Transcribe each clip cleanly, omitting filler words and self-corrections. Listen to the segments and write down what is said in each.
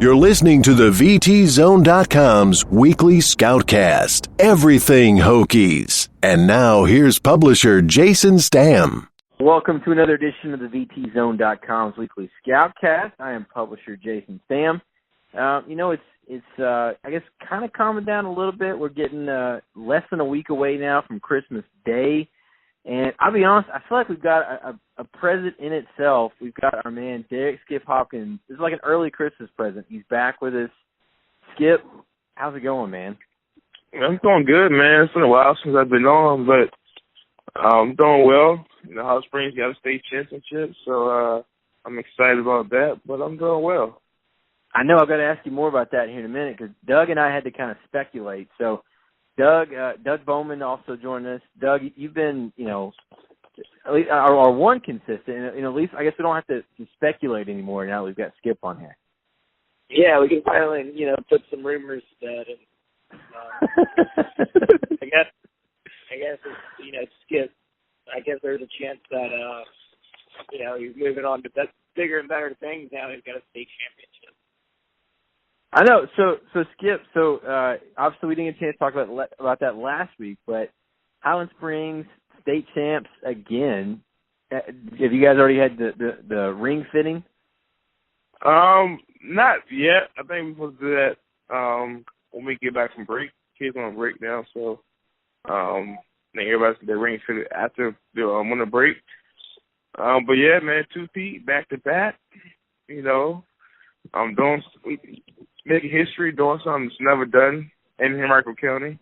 You're listening to the VTZone.com's weekly Scoutcast. Everything Hokies. And now here's publisher Jason Stamm. Welcome to another edition of the VTZone.com's weekly Scoutcast. I am publisher Jason Stamm. It's I guess kind of calming down a little bit. We're getting less than a week away now from Christmas Day. And I'll be honest, I feel like we've got a present in itself. We've got our man, Derrick Skip Hopkins. This is like an early Christmas present. He's back with us. Skip, how's it going, man? I'm doing good, man. It's been a while since I've been on, but I'm doing well. Hot Springs got a state championship, so I'm excited about that, but I'm doing well. I know I've got to ask you more about that here in a minute because Doug and I had to kind of speculate. So Doug Bowman also joined us. Doug, you've been, at least our one consistent, and at least I guess we don't have to speculate anymore now that we've got Skip on here. Yeah, we can finally, put some rumors to bed. And, I guess it's Skip. I guess there's a chance that, he's moving on to bigger and better things now. He's got a state championship. I know. So Skip. So obviously we didn't get a chance to talk about that last week, but Highland Springs state champs again. Have you guys already had the ring fitting? Not yet. I think we're supposed to do that when we get back from break. Kids on break now, so I think everybody's get their ring fitted after the winter break. But yeah, man, 2-peat back to back. I'm making history, doing something that's never done in Henrico County.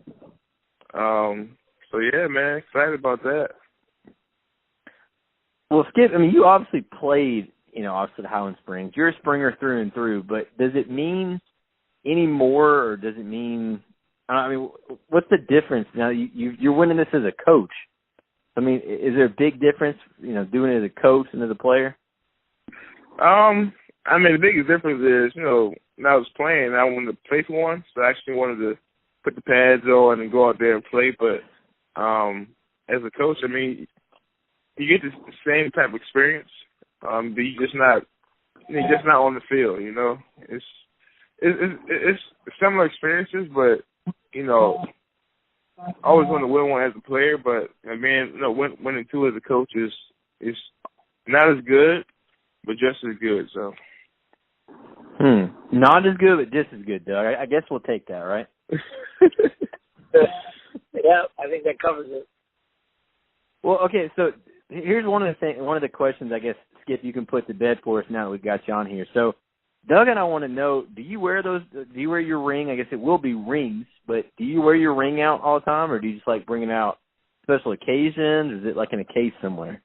So yeah, man, excited about that. Well, Skip, you obviously played, obviously at Highland Springs. You're a Springer through and through, but does it mean any more, or does it mean, what's the difference? Now, you're winning this as a coach. Is there a big difference, doing it as a coach and as a player? The biggest difference is, when I was playing, I wanted to play for one, so I actually wanted to put the pads on and go out there and play. But as a coach, you get the same type of experience, but you're just not on the field. It's similar experiences, but I always want to win one as a player. But winning two as a coach is not as good, but just as good. So. Not as good, but just as good, Doug. I guess we'll take that, right? Yeah, I think that covers it. Well, okay, so here's one of the questions, I guess, Skip, you can put to bed for us now that we've got you on here. So Doug and I want to know, do you wear your ring? I guess it will be rings, but do you wear your ring out all the time, or do you just like bring it out special occasions, or is it like in a case somewhere?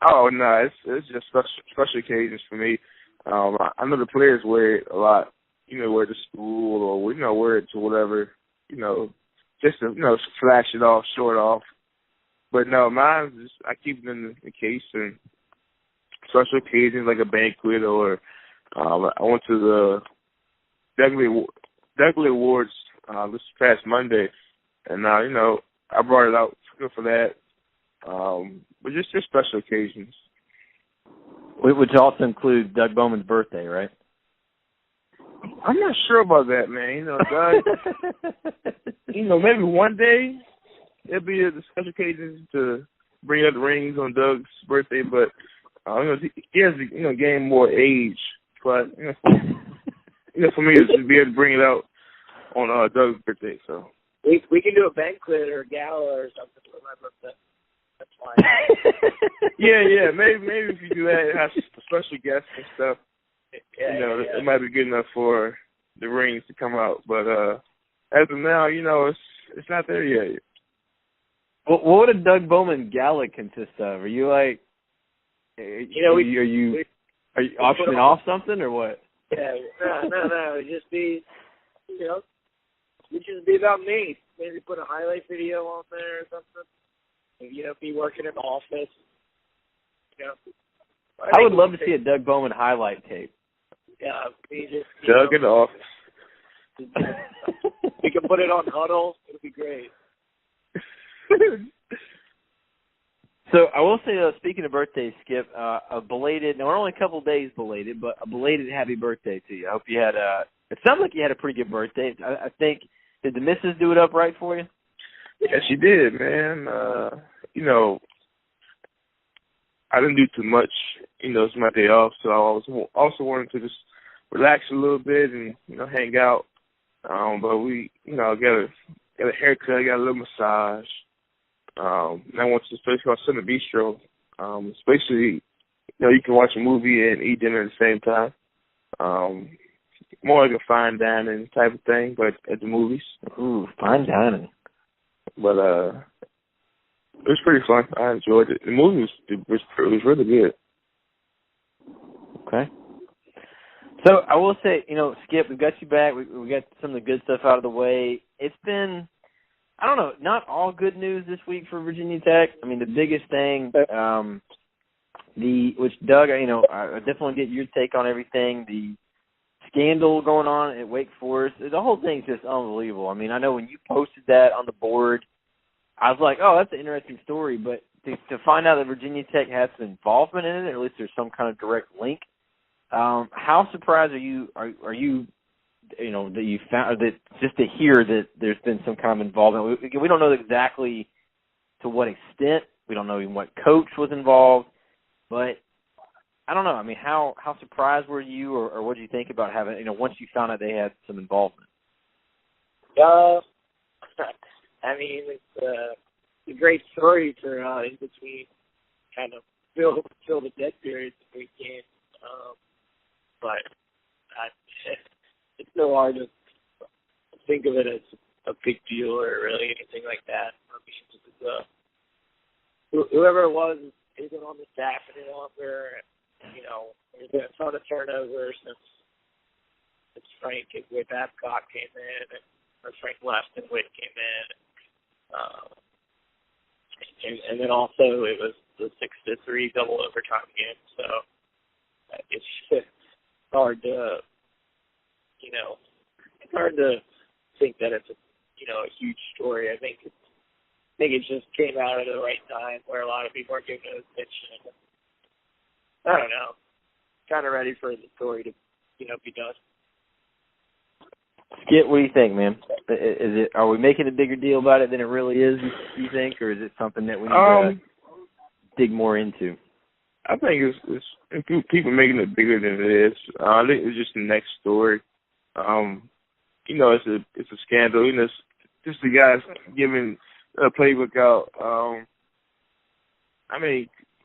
Oh, no, it's just special occasions for me. I know the players wear it a lot, wear it to school or, wear it to whatever, just to, flash it off, show it off. But no, mine is I keep it in the case and special occasions like a banquet or I went to the Douglas Awards this past Monday, and I brought it out for that. But just special occasions. Which also includes Doug Bowman's birthday, right? I'm not sure about that, man. Doug, maybe one day it'll be a special occasion to bring out the rings on Doug's birthday, but he has to gain more age. But for me, it's to be able to bring it out on Doug's birthday. So we can do a banquet or a gala or something for my birthday. That's fine. yeah. Maybe if you do that, have special guests and stuff. It might be good enough for the rings to come out. But as of now, it's not there yet. Well, what would a Doug Bowman gala consist of? Are you like, are you auctioning off something or what? Yeah, no. It'd just be, it'd just be about me. Maybe put a highlight video on there or something. Be working in the office. I would love to see a Doug Bowman highlight tape. Yeah, Doug in the office. We can put it on Huddle. It'll be great. So I will say, speaking of birthdays, Skip, a belated, now we're only a couple days belated, but a belated happy birthday to you. I hope you had it sounds like you had a pretty good birthday. I think, did the missus do it up right for you? Yeah, she did, man. You know, I didn't do too much. You know, it's my day off, so I also wanted to just relax a little bit and, you know, hang out. But we, you know, got a haircut, got a little massage. And I went to this place called Center Bistro. It's basically, you know, you can watch a movie and eat dinner at the same time. More like a fine dining type of thing, but at the movies. Ooh, fine dining. But it was pretty fun. I enjoyed it. The movie was really good. Okay. So I will say, you know, Skip, we got you back. We got some of the good stuff out of the way. It's been, I don't know, not all good news this week for Virginia Tech. I mean, the biggest thing, which Doug, you know, I definitely get your take on everything. The scandal going on at Wake Forest, the whole thing's just unbelievable. I mean, I know when you posted that on the board, I was like, oh, that's an interesting story. But to find out that Virginia Tech has some involvement in it, or at least there's some kind of direct link, how surprised are you? Are you, you know, that you found that just to hear that there's been some kind of involvement? We don't know exactly to what extent. We don't know even what coach was involved, but I don't know. I mean, how surprised were you, or what did you think about having, you know, once you found out they had some involvement? I mean, it's a great story for in between, kind of fill the dead periods between games. But it's so hard to think of it as a big deal or really anything like that. I mean, whoever it was isn't on the staff any longer. You know, there's been a ton of turnover since Frank and Whit Babcock came in, or Frank left and Whit came in. And then also it was the 6-3 double overtime game. So it's just hard to, you know, it's hard to think that it's a huge story. I think it just came out at the right time where a lot of people are giving it attention. I don't know. Kind of ready for the story to, be done. Skip, what do you think, man? Are we making a bigger deal about it than it really is, you think, or is it something that we need to dig more into? I think it's people making it bigger than it is. I think it's just the next story. It's a scandal. It's just the guys giving a playbook out.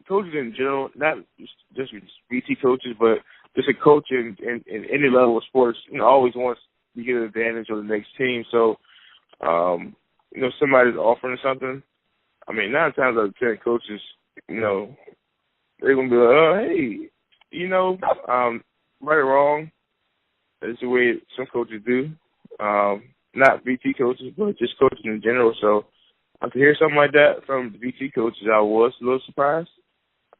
Coaches in general, not just BT coaches, but just a coach in any level of sports, always wants to get an advantage of the next team. So, somebody's offering something. 9 times out of 10 coaches, they're going to be like, oh, hey, right or wrong, that's the way some coaches do. Not BT coaches, but just coaches in general. So to hear something like that from the BT coaches, I was a little surprised.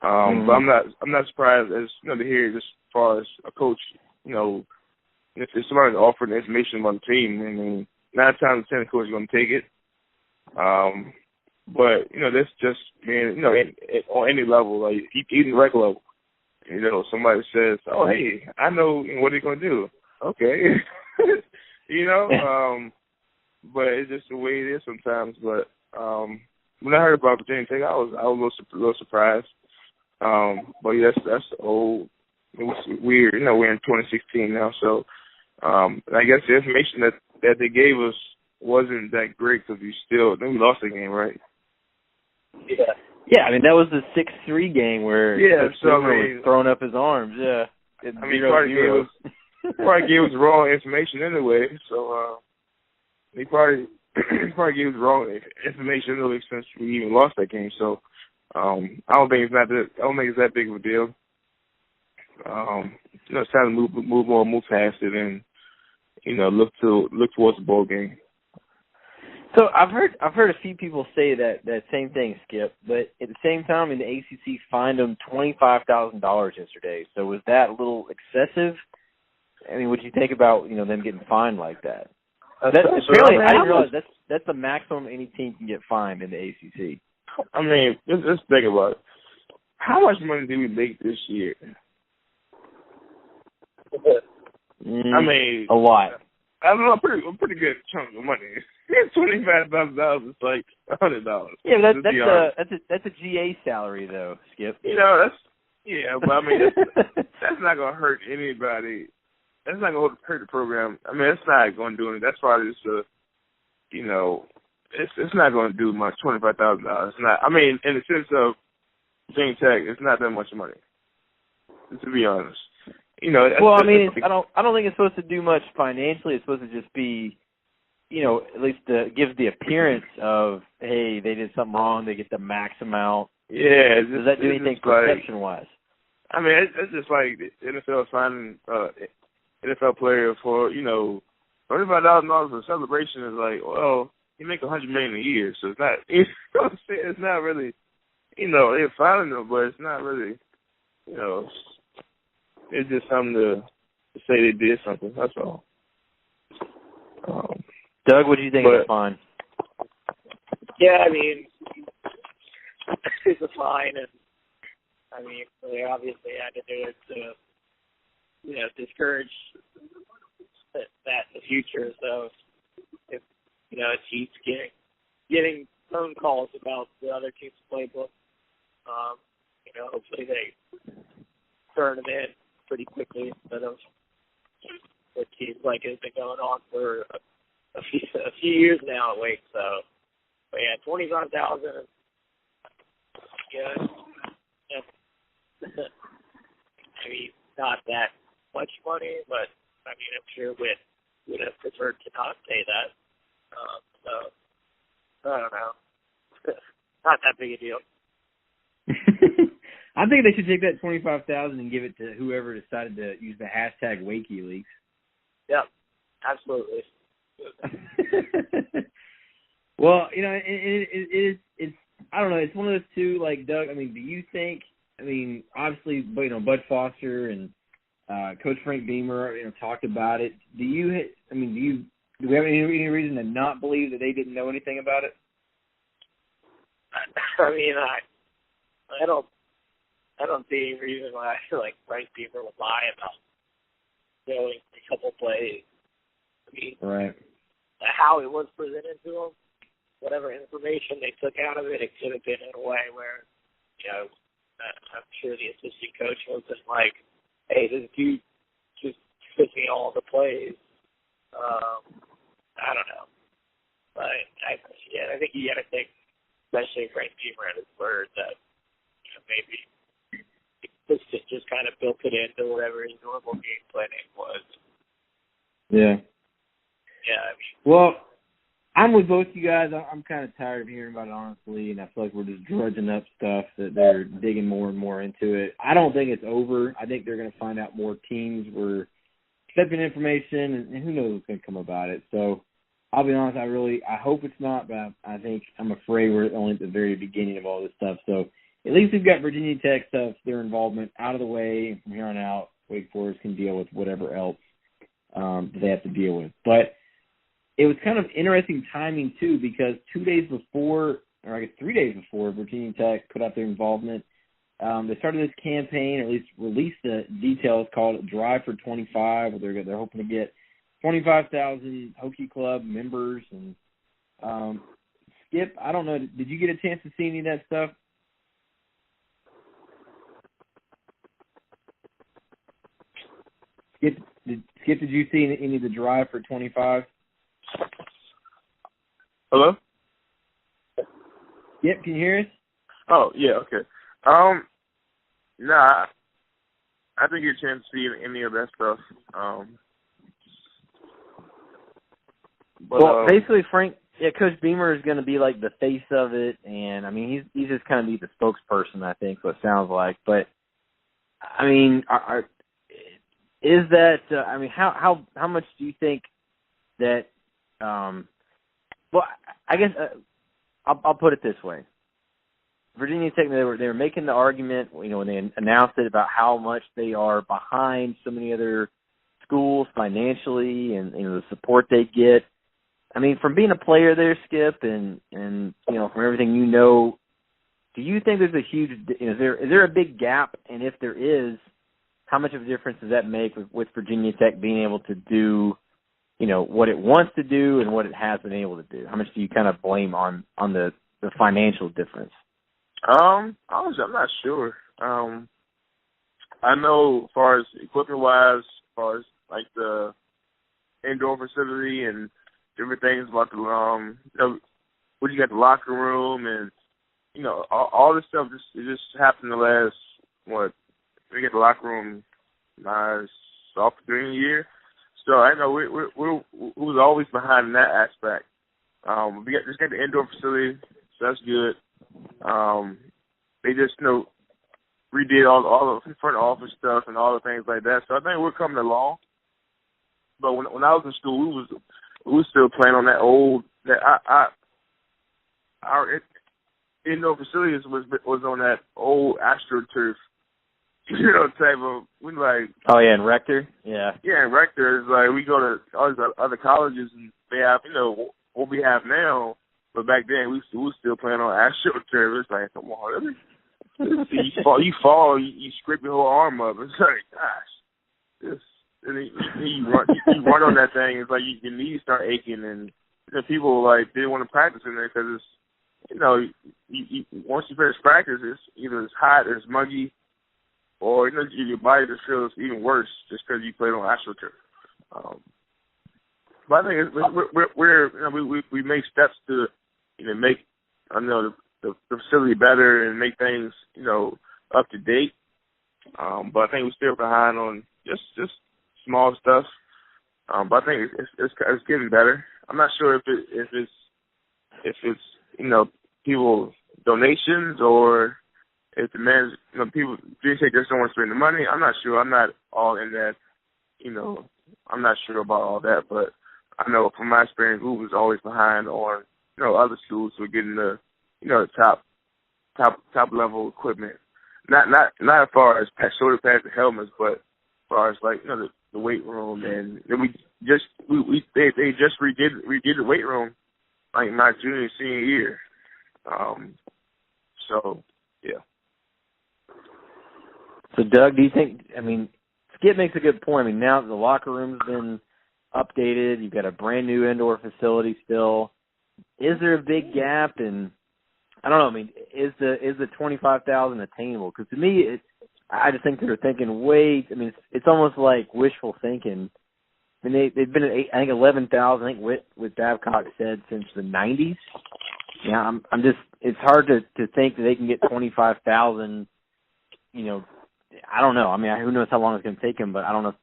But I'm not surprised as to hear it as far as a coach, if somebody's offering information about the team, 9 times out of 10 coaches are going to take it. But that's just being, on any level, like even rec level. Somebody says, "Oh, hey, I know what they're going to do." Okay, but it's just the way it is sometimes. But when I heard about Virginia Tech, I was a little surprised. But yeah, that's old. It was weird. We're in 2016 now, so I guess the information that they gave us wasn't that great because we lost the game, right? Yeah, that was the 6-3 game where was throwing up his arms. Yeah, he probably gave us wrong information anyway. So he probably gave us wrong information anyway since we even lost that game. So I don't think it's that big of a deal. It's time to move past it and look towards the bowl game. So I've heard a few people say that same thing, Skip. But at the same time, the ACC fined them $25,000 yesterday. So was that a little excessive? What do you think about them getting fined like that? I didn't realize that's the maximum any team can get fined in the ACC. Let's think about it. How much money did we make this year? I mean, a lot. I don't know, a pretty good chunk of money. $25,000 is like $100. Yeah, that's a GA salary though, Skip. But I mean that's not gonna hurt anybody. That's not gonna hurt the program. I mean, it's not gonna do anything. That's probably just it's not gonna do much. $25,000. It's not. I mean, in the sense of Virginia Tech, it's not that much money. To be honest. Well, I mean, I don't think it's supposed to do much financially. It's supposed to just be, at least gives the appearance of, hey, they did something wrong. They get the max amount. Yeah. Does that do anything perception-wise? I mean, it's just like the NFL signing NFL player for, $35,000 for a celebration is like, well, you make $100 million a year, so it's not. It's not really, they're filing them, but it's not really, It's just something to say they did something. That's all. Doug, what do you think of the fine? Yeah, I mean, it's a fine, and I mean, they obviously had to do it to, discourage that in the future. So, if it keeps getting phone calls about the other team's playbook, hopefully they turn them in pretty quickly instead of what seems like has been going on for a few years now at Wake. So, but yeah, $25,000. Yeah, I mean, not that much money, but I mean, I'm sure Witt would have preferred to not pay that. So I don't know. Not that big a deal. I think they should take that $25,000 and give it to whoever decided to use the hashtag Wakeyleaks. Yep, absolutely. Well, it's I don't know. It's one of those two. Like Doug, I mean, do you think? I mean, obviously, Bud Foster and Coach Frank Beamer, talked about it. Do we have any reason to not believe that they didn't know anything about it? I mean, I don't see any reason why Frank Beamer would lie about knowing a couple plays. I mean, right. How it was presented to them, whatever information they took out of it, it could have been in a way where, I'm sure the assistant coach wasn't like, hey, this dude just took me all the plays. I don't know. But I think you got to take, especially Frank Beamer at his word, that maybe this just kind of built it into whatever his normal game planning was. Yeah. Yeah, I mean. Well, I'm with both you guys. I'm kind of tired of hearing about it, honestly, and I feel like we're just drudging up stuff that they're digging more and more into it. I don't think it's over. I think they're going to find out more teams were accepting information, and who knows what's going to come about it. So I'll be honest, I hope it's not, but I'm afraid we're only at the very beginning of all this stuff. So at least we've got Virginia Tech stuff, their involvement out of the way, and from here on out, Wake Forest can deal with whatever else that they have to deal with. But it was kind of interesting timing, too, because 2 days before, or I guess 3 days before, Virginia Tech put out their involvement, they started this campaign, or at least released the details called Drive for 25, where they're hoping to get 25,000 Hokie Club members. And Skip, I don't know, did you get a chance to see any of that stuff? Skip, did you see any of the Drive for 25? Hello? Yep, can you hear us? Oh, yeah, okay. Nah, I didn't get a chance to see any of that stuff. Basically, Coach Beamer is going to be like the face of it, and I mean, he's just kind of be the spokesperson, I think, what it sounds like. But I mean, is that? I mean, how much do you think that? Well, I guess I'll put it this way. Virginia Tech, they were making the argument, when they announced it, about how much they are behind so many other schools financially, and the support they get. I mean, from being a player there, Skip, and from everything do you think there's a huge? Is there a big gap? And if there is, how much of a difference does that make with Virginia Tech being able to do, what it wants to do and what it has been able to do? How much do you kind of blame on the financial difference? Honestly, I'm not sure. I know as far as equipment-wise, as far as like the indoor facility and different things about the what you got, the locker room and all this stuff. It just happened the last we get the locker room my sophomore year. So I know we was always behind in that aspect. We just got the indoor facility, so that's good. They just redid all the front office stuff and all the things like that. So I think we're coming along. But when I was in school, we was still playing on that old our indoor facilities was on that old AstroTurf, type of, we like. Oh yeah, in Rector, yeah. Yeah, in Rector, it's like we go to all these other colleges and they have what we have now, but back then we was still playing on AstroTurf. It's like, come on, really? You fall, you scrape your whole arm up. It's like, gosh, and you run on that thing. It's like your knees start aching, and people didn't want to practice in there because it's once you finish practice, it's either it's hot or it's muggy, or your body just feels even worse just because you played on AstroTurf. But I think we make steps to make the facility better and make things up to date. But I think we're still behind on just small stuff. But I think it's getting better. I'm not sure if it's people donations or if the man people just don't want to spend the money. I'm not sure. I'm not all in that. I'm not sure about all that, but I know from my experience, we was always behind on other schools who were getting the top level equipment. Not as far as shoulder pads and helmets, but as far as the weight room, and then they just redid the weight room my junior senior year. So yeah. So Doug, do you think? Skip makes a good point. Now the locker room's been updated. You've got a brand new indoor facility still. Is there a big gap? And I don't know. Is the 25,000 attainable? Because to me, I just think they're thinking it's almost like wishful thinking. They've been at 11,000. I think what Babcock said since the 90s. Yeah, I'm just. It's hard to think that they can get 25,000. I don't know. Who knows how long it's going to take them? But I don't know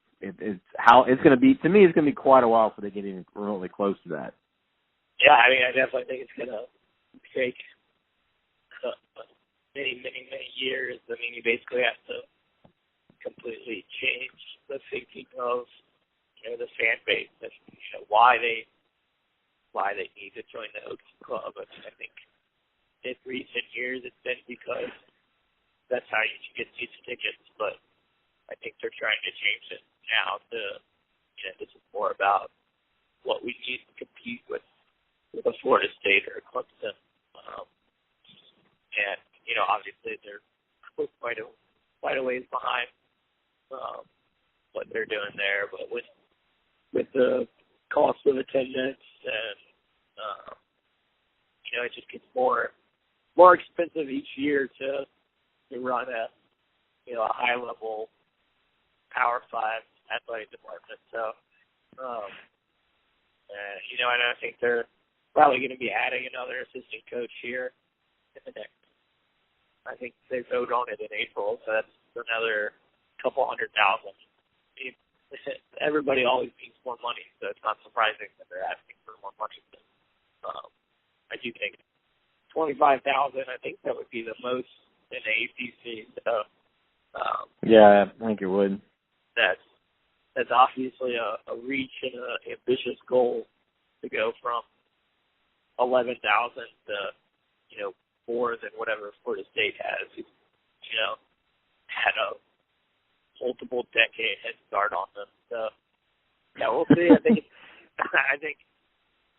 how it's going to be. To me, it's going to be quite a while before they get even remotely close to that. Yeah, I definitely think it's going to take many years. You basically have to completely change the thinking of the fan base and why they need to join the Hokies club. I think in recent years it's been because that's how you can get season tickets, but I think they're trying to change it now to this is more about what we need to compete with a Florida State or a Clemson. And obviously they're quite a ways behind what they're doing there, but with the cost of attendance and it just gets more expensive each year to run a high level Power 5 athletic department. So and I think they're probably going to be adding another assistant coach here in the next. I think they vote on it in April, so that's another couple $100,000. Everybody always needs more money, so it's not surprising that they're asking for more money. I do think 25,000. I think that would be the most in the ACC. So yeah, I think it would. That's obviously a reach and an ambitious goal to go from 11,000 to more than whatever Florida State has. Had a multiple decade head start on them. So yeah, we'll see. I think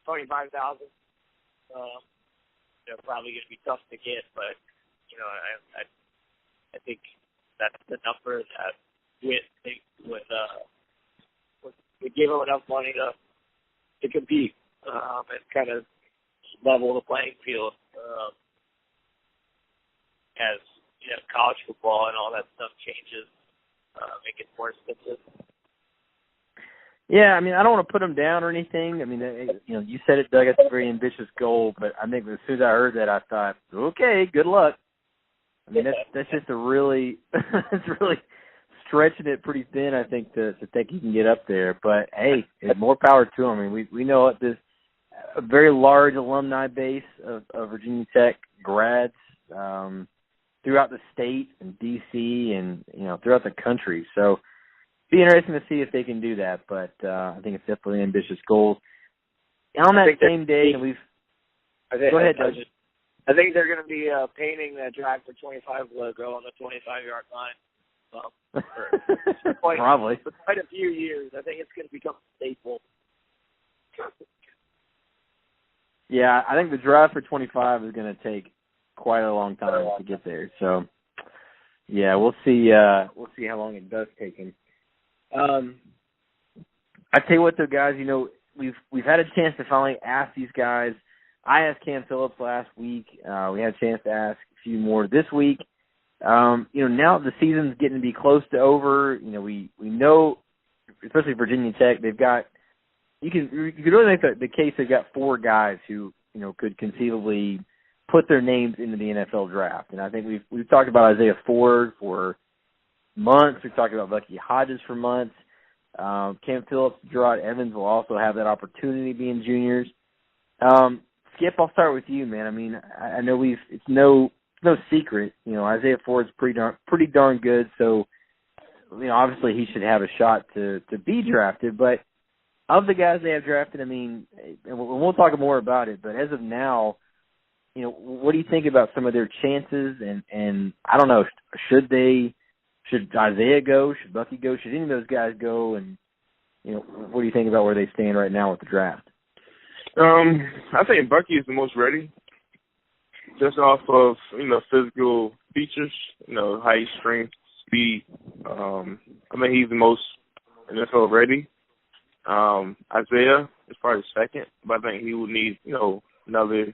25,000. Probably going to be tough to get, but I think that's the number that we gave him enough money to compete and kind of level the playing field as college football and all that stuff changes, make it more expensive. Yeah, I mean, I don't want to put him down or anything. I mean, you said it, Doug. It's a very ambitious goal, but I think as soon as I heard that, I thought, okay, good luck. I mean, that's just a really, it's really stretching it pretty thin, I think, to think he can get up there. But hey, more power to him. I mean, we know what this a very large alumni base of Virginia Tech grads throughout the state and D.C. and throughout the country. So be interesting to see if they can do that. But I think it's definitely ambitious goals. And on that same day, go ahead, Doug. I think they're going to be painting the Drive for 25 logo on the 25-yard line. Probably. For quite a few years. I think it's going to become a staple. Yeah, I think the Drive for 25 is going to take quite a long time to get there. So, yeah, we'll see how long it does take him. I tell you what, though, guys, we've had a chance to finally ask these guys. I asked Cam Phillips last week. We had a chance to ask a few more this week. Now the season's getting to be close to over. We know, especially Virginia Tech, they've got. You could really make the case they've got 4 guys who could conceivably put their names into the NFL draft. And I think we've talked about Isaiah Ford for months. We've talked about Bucky Hodges for months. Cam Phillips, Gerard Evans will also have that opportunity being juniors. Skip, I'll start with you, man. I mean, I know it's no secret. Isaiah Ford's pretty darn good. So, obviously he should have a shot to be drafted. But of the guys they have drafted, I mean, and we'll talk more about it. But as of now, what do you think about some of their chances? And I don't know, should Isaiah go? Should Bucky go? Should any of those guys go? And what do you think about where they stand right now with the draft? I think Bucky is the most ready, just off of physical features, height, strength, speed. I think he's the most NFL ready. Isaiah is probably second, but I think he would need another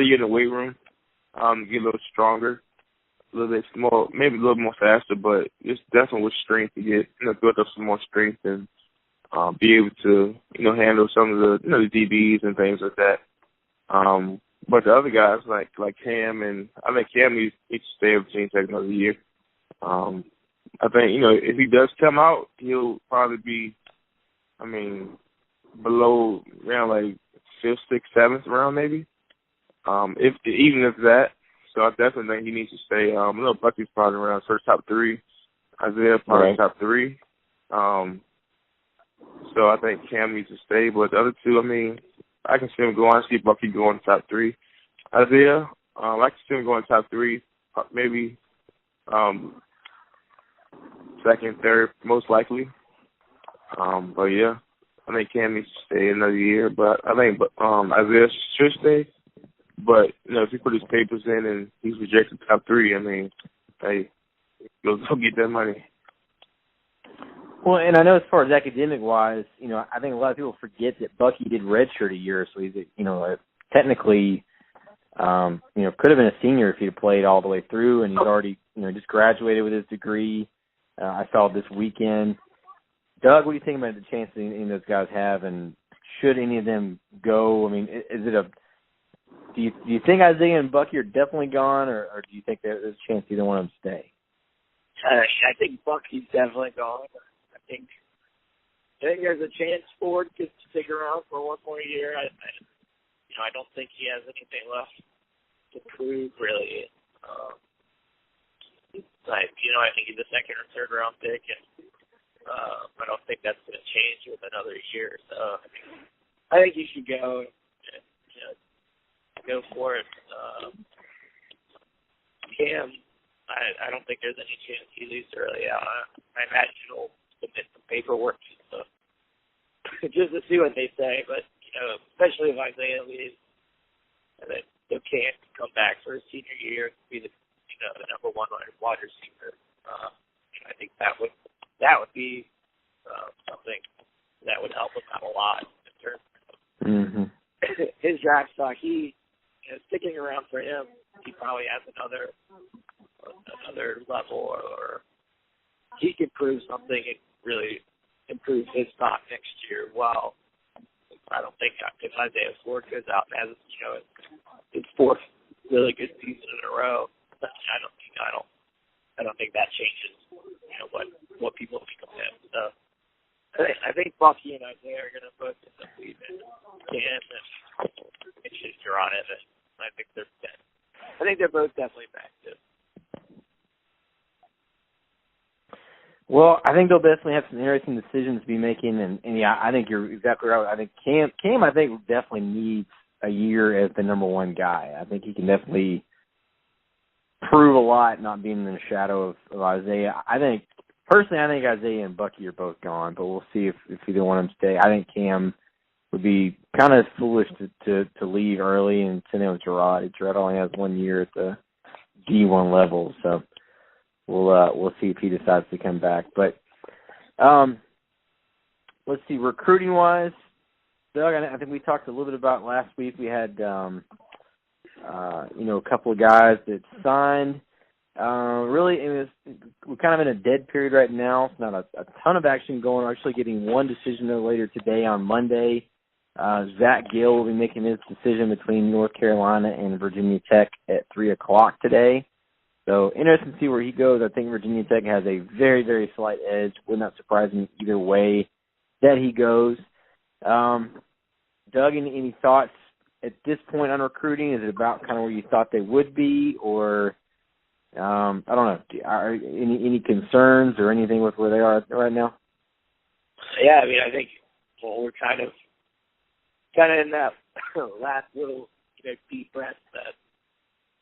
year in the weight room, get a little stronger, a little bit more, maybe a little more faster, but it's definitely with strength to get build up some more strength and be able to handle some of the the DBs and things like that. But the other guys like Cam, and I think Cam needs to stay with Virginia Tech another year. I think if he does come out, he'll probably be, below around like 5th, 6th, 7th round maybe. If that. So I definitely think he needs to stay. Bucky's probably around first top 3. Isaiah probably top 3. So I think Cam needs to stay. But the other 2, I can see him going. I see Bucky going top 3. Isaiah, I can see him going top 3, maybe 2nd, 3rd, most likely. But yeah, I think Cam needs to stay another year. But I think Isaiah should stay. But if he put his papers in and he's rejected top 3, hey, go get that money. Well, and I know as far as academic-wise, I think a lot of people forget that Bucky did redshirt a year, so he's, technically, could have been a senior if he'd played all the way through, and he's already, just graduated with his degree. I saw it this weekend. Doug, what do you think about the chances any of those guys have, and should any of them go? Is it do you think Isaiah and Bucky are definitely gone, or do you think there's a chance either one of them stay? I think Bucky's definitely gone. I think there's a chance Ford could stick around for one more year. I don't think he has anything left to prove, really. I think he's a 2nd or 3rd round pick, and I don't think that's going to change with another year. So I think he should go. Go for it. Cam, I don't think there's any chance he leaves early. I imagine he'll submit some paperwork just to see what they say. But especially if Isaiah leaves, and then they can't come back for his senior year to be the number 1 wide receiver. I think that would be something that would help him out a lot in terms of his draft stock. Sticking around for him, he probably has another level, or he can prove something and really improve his stock next year. Well, I don't think if Isaiah Ford goes out and has his fourth really good season in a row, I don't think that changes what people think of him. So I think Bucky and Isaiah are going to both believe in Cam and Schuster on it. I think they're both definitely back too. Well, I think they'll definitely have some interesting decisions to be making, and yeah, I think you're exactly right. I think Cam, I think definitely needs a year as the number one guy. I think he can definitely prove a lot, not being in the shadow of Isaiah. I think Isaiah and Bucky are both gone, but we'll see if either one of them stay. I think Cam would be kind of foolish to leave early and send him with Gerard. Gerard only has 1 year at the D1 level, so we'll see if he decides to come back. But let's see, recruiting wise, Doug, I think we talked a little bit about last week. We had a couple of guys that signed. Really, we're kind of in a dead period right now. It's not a ton of action going. We're actually getting one decision later today on Monday. Zach Gill will be making his decision between North Carolina and Virginia Tech at 3 o'clock today. So interesting to see where he goes. I think Virginia Tech has a very, very slight edge. Would not surprise me either way that he goes. Doug, any thoughts at this point on recruiting? Is it about kind of where you thought they would be, or I don't know. Are any concerns or anything with where they are right now? Yeah, I mean, I think we're kind of in that last little deep breath that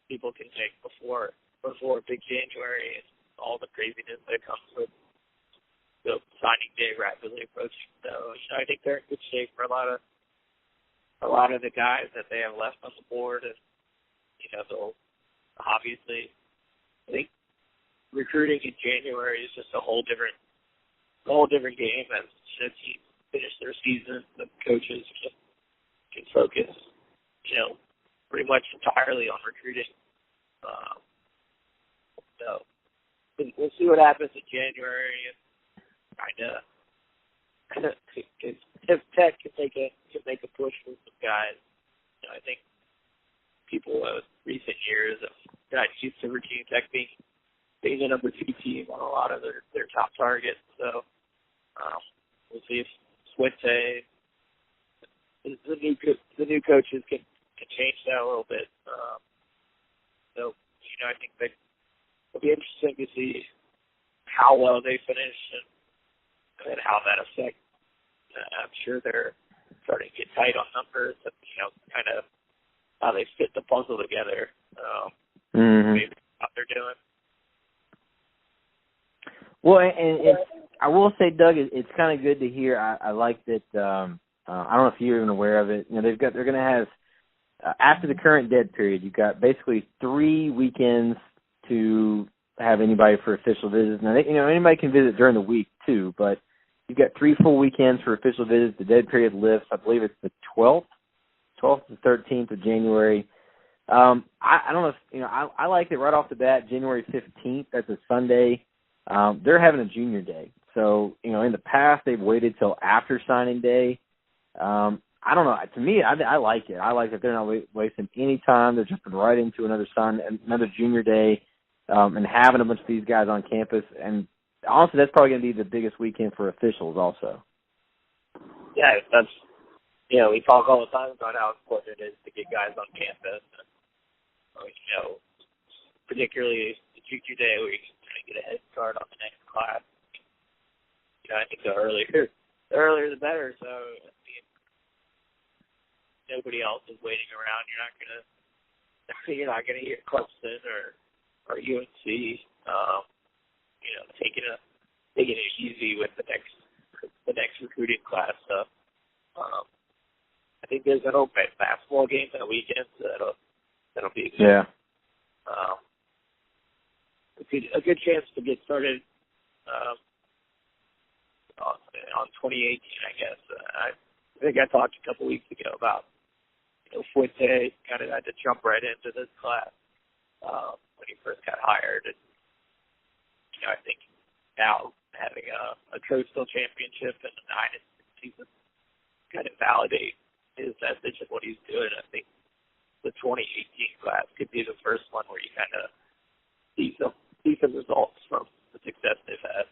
people can take before big January and all the craziness that comes with the signing day rapidly approaching. So I think they're in good shape for a lot of the guys that they have left on the board, and they'll obviously. I think recruiting in January is just a whole different game as teams finish their season. The coaches can focus, pretty much entirely on recruiting. So we'll see what happens in January, and kind of if Tech can make a push with some guys. I think people in recent years have got used to Virginia Tech being the number 2 team on a lot of their top targets. So we'll see if Swinte, the new coaches can change that a little bit. So I think it'll be interesting to see how well they finish and how that affects. I'm sure they're starting to get tight on numbers and kind of how they fit the puzzle together. Maybe what they're doing. Well, and I will say, Doug, it's kind of good to hear. I like that. I don't know if you're even aware of it. They're going to have after the current dead period, you've got basically 3 weekends to have anybody for official visits. Now, anybody can visit during the week too, but you've got 3 full weekends for official visits. The dead period lifts. I believe it's the 12th to 13th of January. I don't know if I like it right off the bat. January 15th, that's a Sunday. They're having a junior day, so in the past they've waited till after signing day. I don't know. To me, I like it. I like that they're not wasting any time. They're jumping right into another junior day, and having a bunch of these guys on campus. And honestly, that's probably going to be the biggest weekend for officials, also. Yeah, that's. We talk all the time about how important it is to get guys on campus. And, particularly the junior day where you can kind of get a head start on the next class. I think the earlier the better. So nobody else is waiting around. You're not gonna hear Clemson or UNC, taking it easy with the next recruiting class. So I think there's an open basketball game that weekend, so that'll be good. Yeah. A good chance to get started 2018, I guess. I think I talked a couple weeks ago about, Fuente kind of had to jump right into this class when he first got hired. And, I think now having a coastal championship and a dynasty season kind of validate his message and what he's doing. I think the 2018 class could be the first one where you kind of see some results from the success they've had.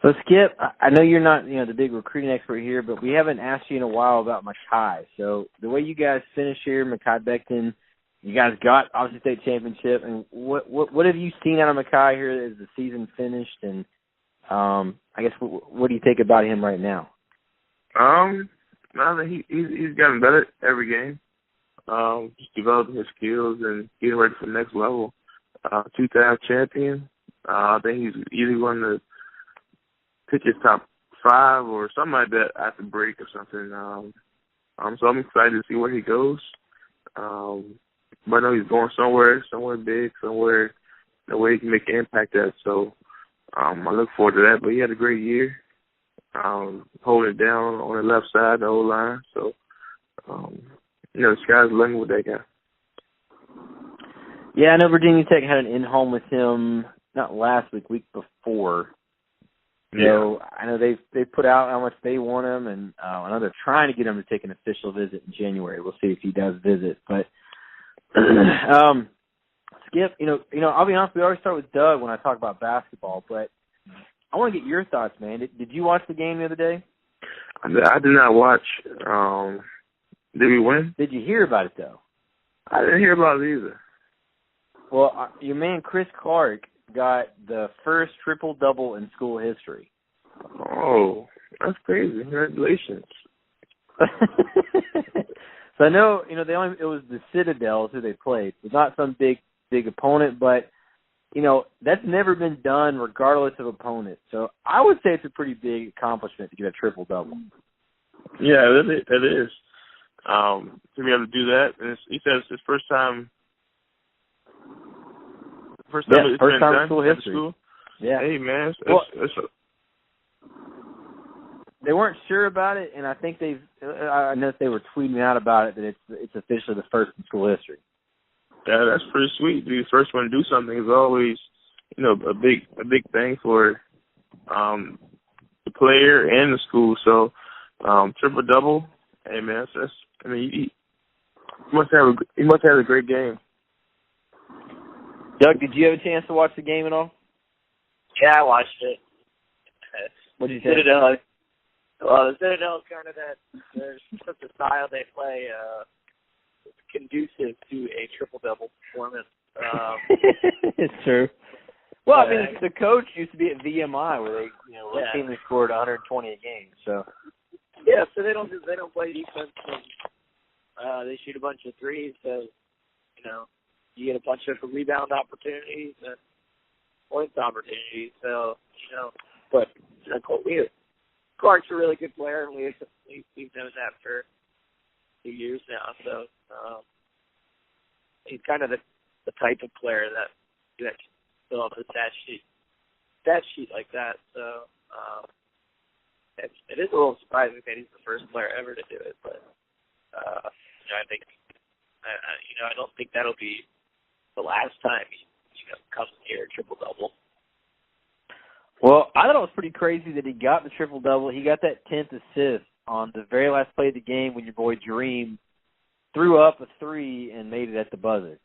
So, Skip, I know you're not, the big recruiting expert here, but we haven't asked you in a while about Mackay. So, the way you guys finished here, Mackay Becton, you guys got obviously state championship, and what have you seen out of Mackay here as the season finished? And I guess what do you think about him right now? I think he's gotten better every game. Just developing his skills and getting ready for the next level. 2-time champion. I think he's either going to pick his top 5 or something like that after break or something. So I'm excited to see where he goes. But I know he's going somewhere big, somewhere where he can make an impact at. So I look forward to that. But he had a great year, holding it down on the left side, the whole line. So, the sky's the limit with that guy. Yeah, I know Virginia Tech had an in-home with him, not last week before. Yeah. So I know they've put out how much they want him, and I know they're trying to get him to take an official visit in January. We'll see if he does visit. But Skip, I'll be honest. We always start with Doug when I talk about basketball, but I want to get your thoughts, man. Did you watch the game the other day? I did not watch. Did we win? Did you hear about it though? I didn't hear about it either. Well, your man Chris Clark got the first triple-double in school history. Oh, that's crazy. Congratulations. So I know, it was the Citadels who they played. It's not some big opponent, but, that's never been done regardless of opponent. So I would say it's a pretty big accomplishment to get a triple-double. Yeah, it is. To be able to do that, and he says it's his first time. First time in school history. School? Yeah. Hey, man. They weren't sure about it, and I think I know they were tweeting out about it that it's officially the first in school history. Yeah, that's pretty sweet. To be the first one to do something is always, a big thing for the player and the school. So, triple double. Hey, man, he must have a great game. Doug, did you have a chance to watch the game at all? Yeah, I watched it. What did you think? The Citadel's kind of there's such a style they play conducive to a triple-double performance. It's true. Well, I mean, the coach used to be at VMI where they, one team they scored 120 a game. So yeah, so they don't play defense. And, they shoot a bunch of threes. So you get a bunch of rebound opportunities and points opportunities. So but Clark's a really good player, and we've known that for a few years now. So he's kind of the type of player that can fill up the stat sheet like that. So it is a little surprising that he's the first player ever to do it, but I think I don't think that'll be the last time he comes near a triple double. Well, I thought it was pretty crazy that he got the triple-double. He got that 10th assist on the very last play of the game when your boy Dream threw up a 3 and made it at the buzzer.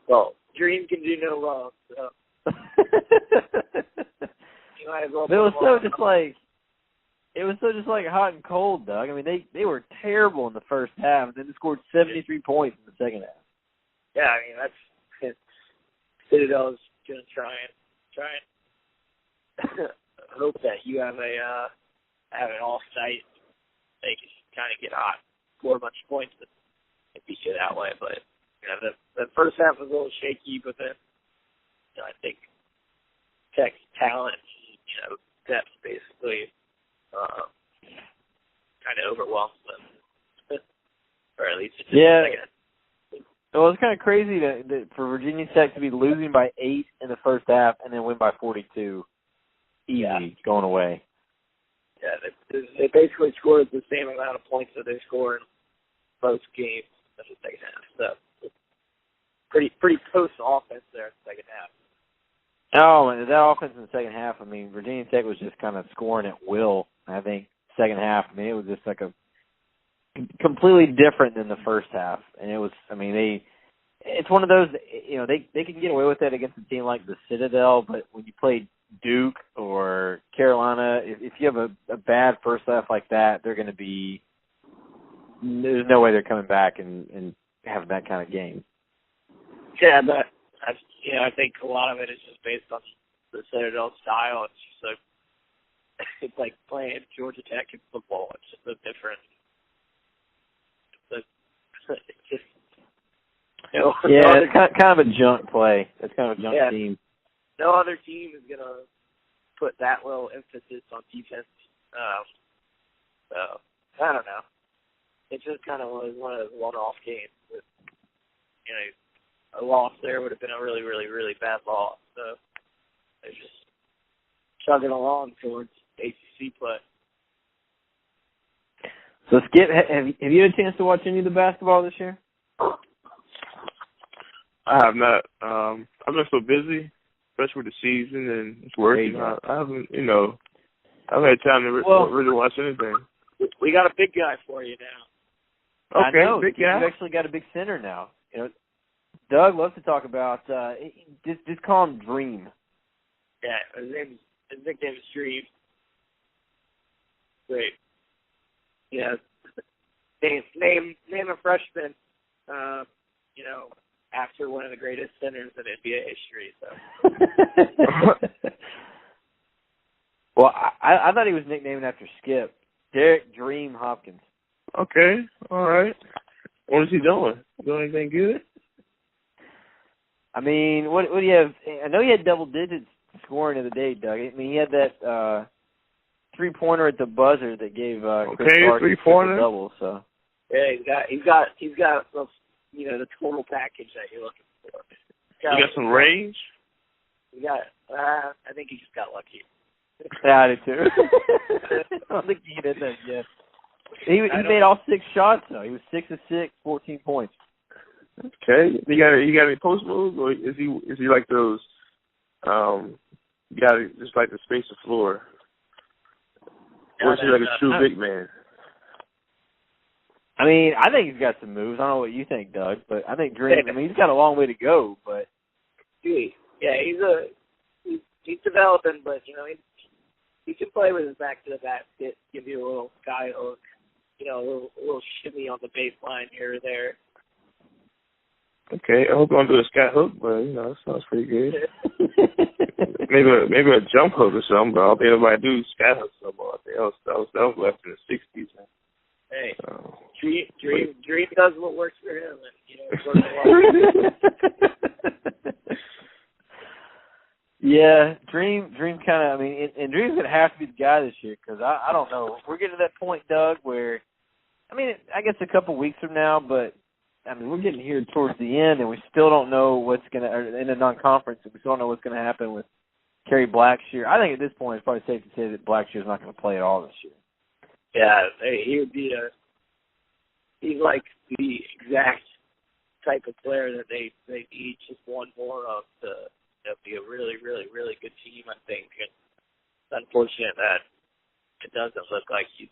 Well, Dream can do no wrong. So. It was so just like hot and cold, Doug. I mean, they were terrible in the first half, and then they scored 73 points in the second half. Yeah, I mean, that's Citadel's going to try and hope that you have an off night. They can kind of get hot, score a bunch of points, and beat you that way. But the first half was a little shaky, but then I think Tech's talent, depth basically kind of overwhelms them, or at least it's Well, it's kind of crazy that for Virginia Tech to be losing by 8 in the first half and then win by 42. easy going away. Yeah, they basically scored the same amount of points that they scored in most games in the second half. So pretty close offense there in the second half. Oh, and that offense in the second half, I mean, Virginia Tech was just kind of scoring at will. I think second half, I mean, it was just like a completely different than the first half. And it was, I mean, it's one of those, you know, they can get away with it against a team like the Citadel, but when you play Duke or Carolina, if you have a bad first half like that, they're going to be, there's no way they're coming back and having that kind of game. Yeah, but I think a lot of it is just based on the Citadel style. It's just it's like playing Georgia Tech in football. It's just a different. It's just, you know, yeah, it's kind of a junk play. It's kind of a junk team. No other team is gonna put that little emphasis on defense. So I don't know. It just kind of was one of those one-off games. With, you know, a loss there would have been a really, really, really bad loss. So they're just chugging along towards ACC play. So, Skip, have you had a chance to watch any of the basketball this year? I have not. I've been so busy, especially with the season and it's working. I haven't, I haven't had time to really watch anything. We got a big guy for you now. Okay, I know. big guy. You've actually got a big center now. You know, Doug loves to talk about. Just call him Dream. Yeah, his nickname is Dream. Great. Yeah. Name a freshman. After one of the greatest centers in NBA history. So. Well, I thought he was nicknamed after Skip. Derrick Dream Hopkins. Okay, all right. What is he doing? Doing anything good? I mean, what do you have? I know he had double digits scoring of the day, Doug. I mean, he had that three-pointer at the buzzer that gave Chris Clark a triple-double. So yeah, he's got the total package that you're looking for. You got some range? You got. I think he just got lucky. Yeah, I did too. I don't think he did that yet. He made all 6 shots though. He was 6 of 6, 14 points. Okay. You got any post moves, or is he like those? You got to just like the space the floor. Or is he like a true big man? I mean, I think he's got some moves. I don't know what you think, Doug, but I think Dream. I mean, he's got a long way to go, but he's developing, but he can play with his back to the basket, give you a little sky hook, a little shimmy on the baseline here or there. Okay, I hope you don't do a sky hook, but that sounds pretty good. maybe a jump hook or something, but I don't think everybody do sky hooks no more. I think that was left in the 60s. Hey, Dream does what works for him, and it works a lot. Yeah, Dream kind of. I mean, and Dream's gonna have to be the guy this year because I don't know. We're getting to that point, Doug, where I mean, I guess a couple weeks from now, but I mean, we're getting here towards the end, and we still don't know what's gonna in the non-conference. We still don't know what's gonna happen with Kerry Blackshear. I think at this point, it's probably safe to say that Blackshear's not going to play at all this year. Yeah, he would be he's like the exact type of player that they need just one more of to be a really, really, really good team, I think. And it's unfortunate that it doesn't look like he's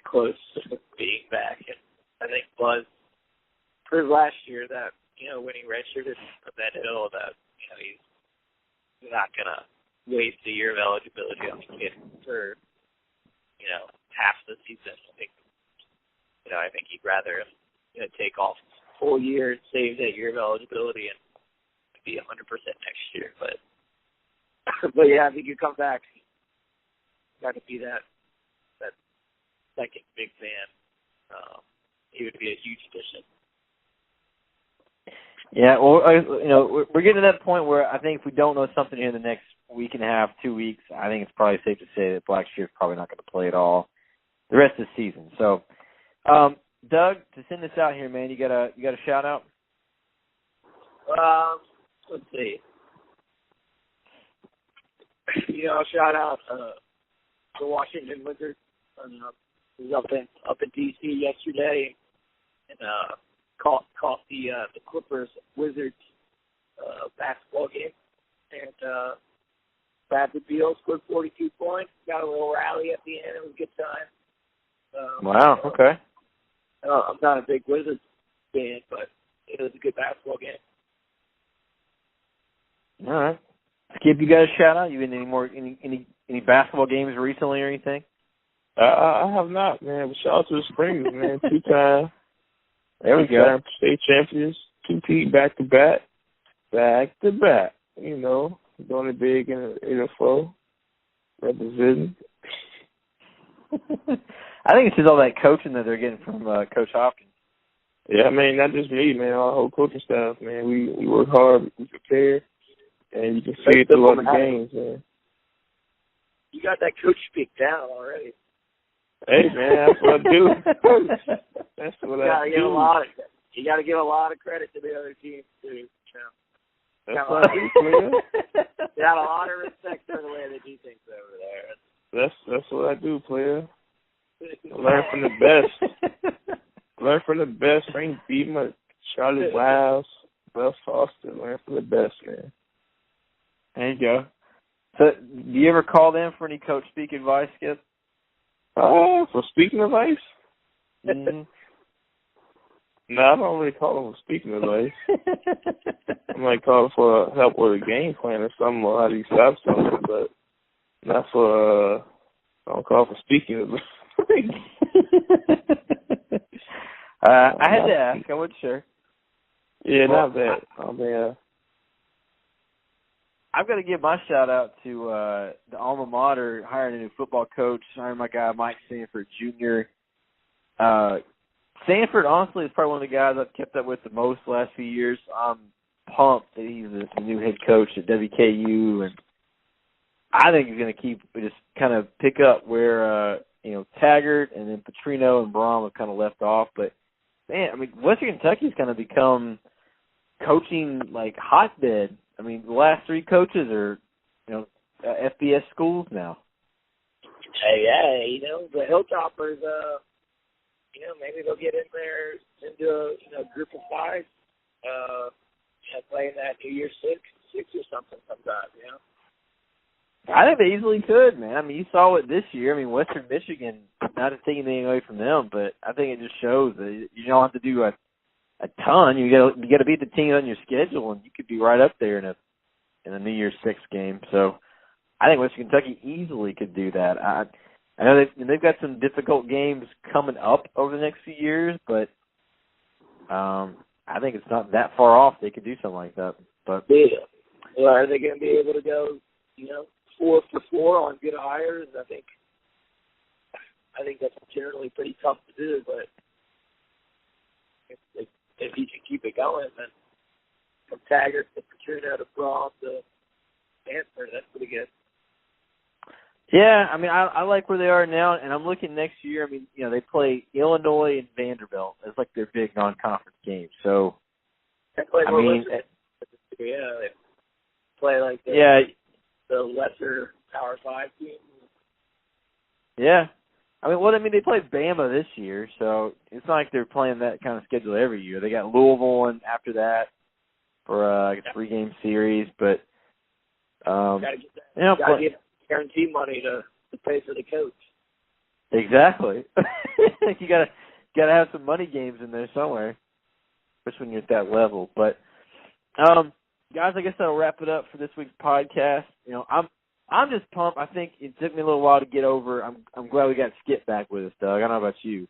close to being back. And I think Buzz proved last year that, when he redshirted from that hill, that, he's not going to waste a year of eligibility on the kid for, half the season. I think he'd rather take off a full year and save that year of eligibility and be 100% next year. But yeah, I think you come back, got to be that second big man. He would be a huge addition. Yeah, well, we're getting to that point where I think if we don't know something here in the next week and a half, 2 weeks, I think it's probably safe to say that Blackshear's probably not going to play at all the rest of the season. So, Doug, to send this out here, man, you got a shout out? Let's see. shout out the Washington Wizards. I was up in D.C. yesterday and caught the Clippers Wizards basketball game. And Bradley Beal scored 42 points. Got a little rally at the end. It was a good time. Wow. Okay. I'm not a big Wizards fan, but it was a good basketball game. All right. Skip, you guys a shout out? You been any basketball games recently or anything? I have not, man. But shout out to the Springers, man. 2-time. There we go. State champions. 2-peat back-to-back. Back-to-back. You know, doing it big in the flow. Representing. I think it's just all that coaching that they're getting from Coach Hopkins. Yeah, I mean, not just me, man. Our whole coaching staff, man. We work hard. We prepare. And you can see it through all the games, man. You got that coach speak down already. Hey, man, that's what I do. That's what I do. You got to give a lot of credit to the other teams, too. That's what I do, man. You got a lot of respect for the way they do things over there. That's what I do, player. Learn from the best. Learn from the best. Frank Beatman, Charlie Wiles, Wes Foster. Learn from the best, man. There you go. So, do you ever call them for any coach speak advice, Skip? For speaking advice? Mm-hmm. No, I don't really call them for speaking advice. I might call them for help with a game plan or something, or how do you stop something, but not for, I don't call for speaking advice. I had to ask. I wasn't sure. Yeah, not bad. I've got to give my shout out to the alma mater hiring a new football coach. Hiring my guy Mike Sanford Jr. Sanford, honestly, is probably one of the guys I've kept up with the most the last few years. I'm pumped that he's the new head coach at WKU, and I think he's going to just kind of pick up where Taggart and then Petrino and Braum have kind of left off. But man, I mean, Western Kentucky's kind of become coaching like hotbed. I mean, the last three coaches are, FBS schools now. Hey, the Hilltoppers, maybe they'll get in there into a group of five, playing that New Year's Six or something sometime, I think they easily could, man. I mean, you saw it this year. I mean, Western Michigan, not to take anything away from them, but I think it just shows that you don't have to do a ton. You got to beat the team on your schedule, and you could be right up there in a New Year's Six game. So I think Western Kentucky easily could do that. I know they've got some difficult games coming up over the next few years, but I think it's not that far off. They could do something like that. But yeah, well, are they going to be able to go 4 for 4 on good hires? I think that's generally pretty tough to do, but if he can keep it going, then from Taggart to Petrino to Braum to Stanford, that's pretty good. Yeah, I mean, I like where they are now, and I'm looking next year. I mean, they play Illinois and Vanderbilt. It's like their big non-conference game. So, they play they play like the lesser Power 5 teams. Yeah. I mean, they played Bama this year, so it's not like they're playing that kind of schedule every year. They got Louisville and after that for a 3-game series, but gotta get guarantee money to pay for the coach. Exactly. You gotta have some money games in there somewhere, especially when you're at that level. But guys, I guess that'll wrap it up for this week's podcast. I'm just pumped. I think it took me a little while to get over. I'm glad we got Skip back with us, Doug. I don't know about you.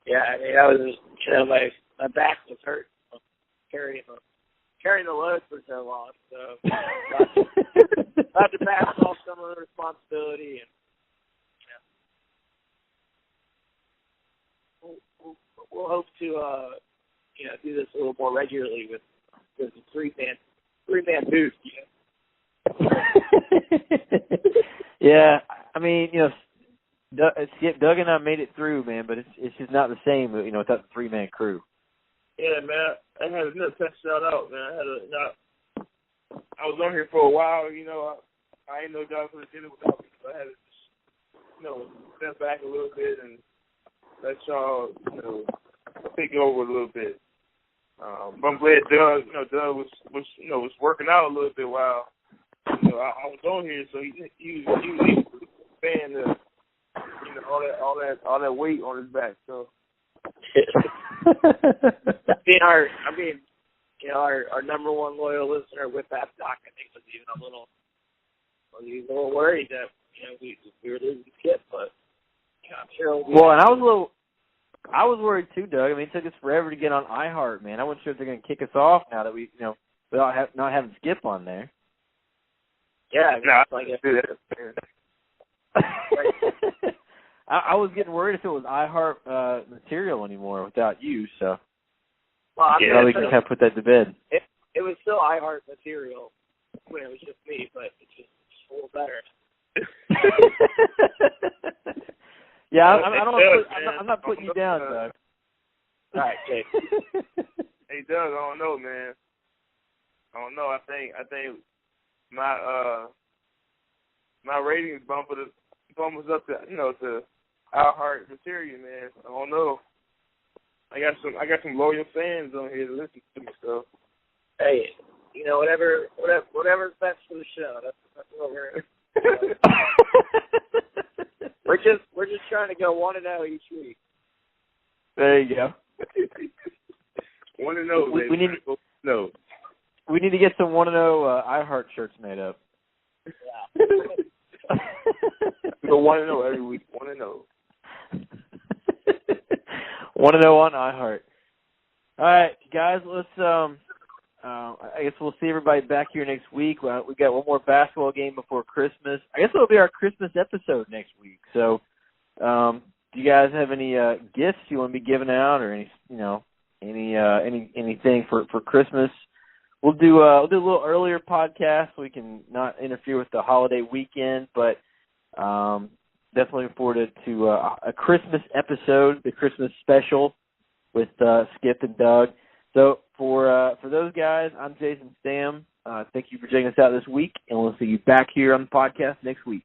Yeah, I mean, I was my back was hurt carrying the load for so long. So I had to pass off some of the responsibility, and we'll hope to do this a little more regularly with the three-man booth. Yeah, I mean, Doug and I made it through, man, but it's just not the same, without the 3-man crew. Yeah, man, I had another shout out, man. I was on here for a while, I didn't know y'all could have did it without me. So I had to just, step back a little bit and let y'all, take over a little bit. But I'm glad Doug was working out a little bit while, I was on here, so he was fan of, all that weight on his back. So. Our number one loyal listener with that doc, I think, was even a little worried that we were losing Skip, but I'm sure. Well, and I was worried too, Doug. I mean, it took us forever to get on iHeart, man. I wasn't sure if they're going to kick us off now that we, without not having Skip on there. Yeah, I was getting worried if it was iHeart material anymore without you, so. Well, we can kind of put that to bed. It was still iHeart material when it was just me, but it's just a little better. Yeah, I'm not putting you down, Doug. All right, Jake. Hey, Doug, I don't know, man. I don't know. I think my ratings bump us up to iHeart material, man. I don't know. I got some loyal fans on here to listen to me, so. Hey, whatever's best for the show. That's what we're. we're just trying to go 1-0 each week. There you go. 1-0. We need to get some 1-0 iHeart shirts made up. Yeah. Go 1-0 every week. 1-0. 1-0 on iHeart. All right, guys, let's. I guess we'll see everybody back here next week. We got one more basketball game before Christmas. I guess it'll be our Christmas episode next week. So, do you guys have any gifts you want to be giving out, or anything for Christmas? We'll do a little earlier podcast so we can not interfere with the holiday weekend, but definitely looking forward to a Christmas episode, the Christmas special with Skip and Doug. So for those guys, I'm Jason Stamm. Thank you for checking us out this week, and we'll see you back here on the podcast next week.